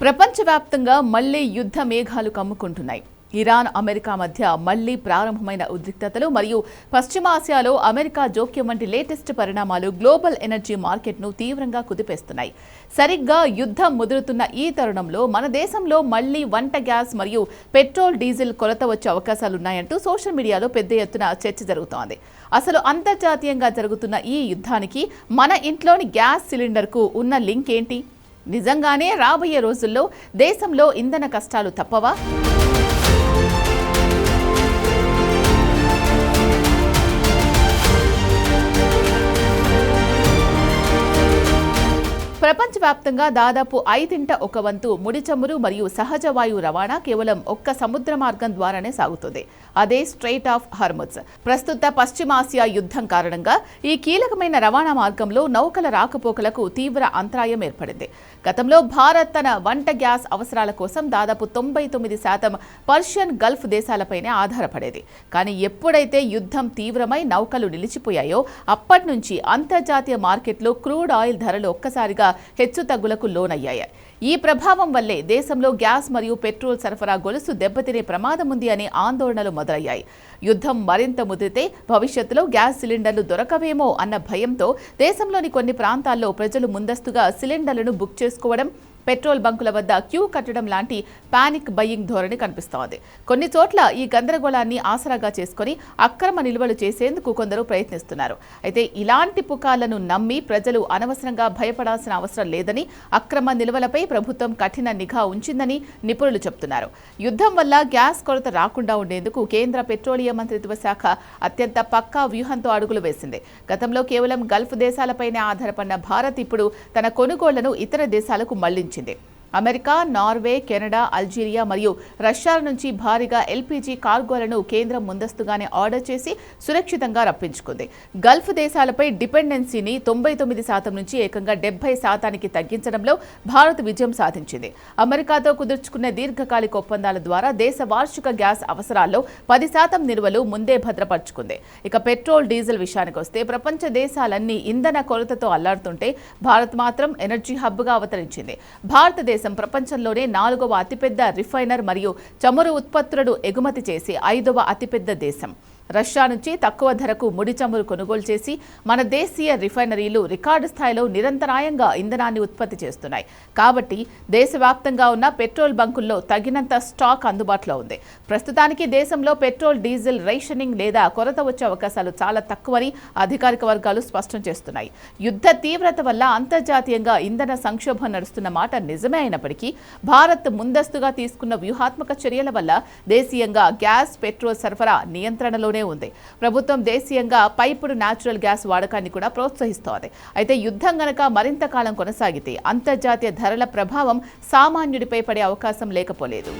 ప్రపంచవ్యాప్తంగా మళ్లీ యుద్ధ మేఘాలు కమ్ముకుంటున్నాయి. ఇరాన్ అమెరికా మధ్య మళ్లీ ప్రారంభమైన ఉద్రిక్తతలు మరియు పశ్చిమాసియాలో అమెరికా జోక్యం వంటి లేటెస్ట్ పరిణామాలు గ్లోబల్ ఎనర్జీ మార్కెట్ను తీవ్రంగా కుదిపేస్తున్నాయి. సరిగ్గా యుద్ధం ముదురుతున్న ఈ తరుణంలో మన దేశంలో మళ్లీ వంట గ్యాస్ మరియు పెట్రోల్ డీజిల్ కొరత వచ్చే అవకాశాలున్నాయంటూ సోషల్ మీడియాలో పెద్ద ఎత్తున చర్చ జరుగుతోంది. అసలు అంతర్జాతీయంగా జరుగుతున్న ఈ యుద్ధానికి మన ఇంట్లోని గ్యాస్ సిలిండర్కు ఉన్న లింక్ ఏంటి? నిజంగానే రాబోయే రోజుల్లో దేశంలో ఇంధన కష్టాలు తప్పవా? ప్రపంచవ్యాప్తంగా దాదాపు 1/5 వంతు ముడి చమురు మరియు సహజ వాయువు రవాణా కేవలం ఒక్క సముద్ర మార్గం ద్వారానే సాగుతుంది. అదే స్ట్రెయిట్ ఆఫ్ హార్ముజ్. ప్రస్తుత పశ్చిమాసియా యుద్ధం కారణంగా ఈ కీలకమైన రవాణా మార్గంలో నౌకల రాకపోకలకు తీవ్ర అంతరాయం ఏర్పడింది. గతంలో భారత్ తన వంట గ్యాస్ అవసరాల కోసం దాదాపు 99% పర్షియన్ గల్ఫ్ దేశాలపైనే ఆధారపడేది. కానీ ఎప్పుడైతే యుద్ధం తీవ్రమై నౌకలు నిలిచిపోయాయో అప్పటి నుంచి అంతర్జాతీయ మార్కెట్లో క్రూడ్ ఆయిల్ ధరలు ఒక్కసారిగా హెచ్చుతగ్గులకు లోనయ్యాయి. ఈ ప్రభావం వల్లే దేశంలో గ్యాస్ మరియు పెట్రోల్ సరఫరా గొలుసు దెబ్బతినే ప్రమాదం ఉంది అనే ఆందోళనలు మొదలయ్యాయి. యుద్ధం మరింత ముదిరితే భవిష్యత్తులో గ్యాస్ సిలిండర్లు దొరకవేమో అన్న భయంతో దేశంలోని కొన్ని ప్రాంతాల్లో ప్రజలు ముందస్తుగా సిలిండర్లను బుక్ చేసుకోవడం, పెట్రోల్ బంకుల వద్ద క్యూ కట్టడం లాంటి పానిక్ బయింగ్ ధోరణి కనిపిస్తోంది. కొన్ని చోట్ల ఈ గందరగోళాన్ని ఆసరాగా చేసుకుని అక్రమ నిల్వలు చేసేందుకు కొందరు ప్రయత్నిస్తున్నారు. అయితే ఇలాంటి పుకార్లను నమ్మి ప్రజలు అనవసరంగా భయపడాల్సిన అవసరం లేదని, అక్రమ నిల్వలపై ప్రభుత్వం కఠిన నిఘా ఉంచిందని నిపుణులు చెబుతున్నారు. యుద్ధం వల్ల గ్యాస్ కొరత రాకుండా ఉండేందుకు కేంద్ర పెట్రోలియం మంత్రిత్వ శాఖ అత్యంత పక్కా వ్యూహంతో అడుగులు వేసింది. గతంలో కేవలం గల్ఫ్ దేశాలపైనే ఆధారపడిన భారత్ ఇప్పుడు తన కొనుగోళ్లను ఇతర దేశాలకు మళ్లించింది. అమెరికా, నార్వే, కెనడా, అల్జీరియా మరియు రష్యా నుంచి భారీగా ఎల్పీజీ కార్గోలను కేంద్రం ముందస్తుగానే ఆర్డర్ చేసి సురక్షితంగా రప్పించుకుంది. గల్ఫ్ దేశాలపై డిపెండెన్సీని 99% నుంచి ఏకంగా 70% తగ్గించడంలో భారత్ విజయం సాధించింది. అమెరికాతో కుదుర్చుకున్న దీర్ఘకాలిక ఒప్పందాల ద్వారా దేశ వార్షిక గ్యాస్ అవసరాల్లో 10% నిల్వలు ముందే భద్రపరుచుకుంది. ఇక పెట్రోల్, డీజిల్ విషయానికి వస్తే ప్రపంచ దేశాలన్నీ ఇంధన కొరతతో అల్లాడుతుంటే భారత్ మాత్రం ఎనర్జీ హబ్గా అవతరించింది. భారతదేశం ప్రపంచంలోనే 4వ అతిపెద్ద రిఫైనర్ మరియు చమురు ఉత్పత్తులను ఎగుమతి చేసి 5వ అతిపెద్ద దేశం. రష్యా నుంచి తక్కువ ధరకు ముడి చమురు కొనుగోలు చేసి మన దేశీయ రిఫైనరీలు రికార్డు స్థాయిలో నిరంతరాయంగా ఇంధనాన్ని ఉత్పత్తి చేస్తున్నాయి. కాబట్టి దేశవ్యాప్తంగా ఉన్న పెట్రోల్ బంకుల్లో తగినంత స్టాక్ అందుబాటులో ఉంది. ప్రస్తుతానికి దేశంలో పెట్రోల్, డీజిల్ రేషనింగ్ లేదా కొరత వచ్చే అవకాశాలు చాలా తక్కువని అధికారిక వర్గాలు స్పష్టం చేస్తున్నాయి. యుద్ధ తీవ్రత వల్ల అంతర్జాతీయంగా ఇంధన సంక్షోభం నడుస్తున్న మాట నిజమే అయినప్పటికీ భారత్ ముందస్తుగా తీసుకున్న వ్యూహాత్మక చర్యల వల్ల దేశీయంగా గ్యాస్, పెట్రోల్ సరఫరా నియంత్రణలోనే ఉంది. ప్రభుత్వం దేశీయంగా పైపుడు న్యాచురల్ గ్యాస్ వాడకాన్ని కూడా ప్రోత్సహిస్తోంది. అయితే యుద్ధం గనక మరింత కాలం కొనసాగితే అంతర్జాతీయ ధరల ప్రభావం సామాన్యుడిపై పడే అవకాశం లేకపోలేదు.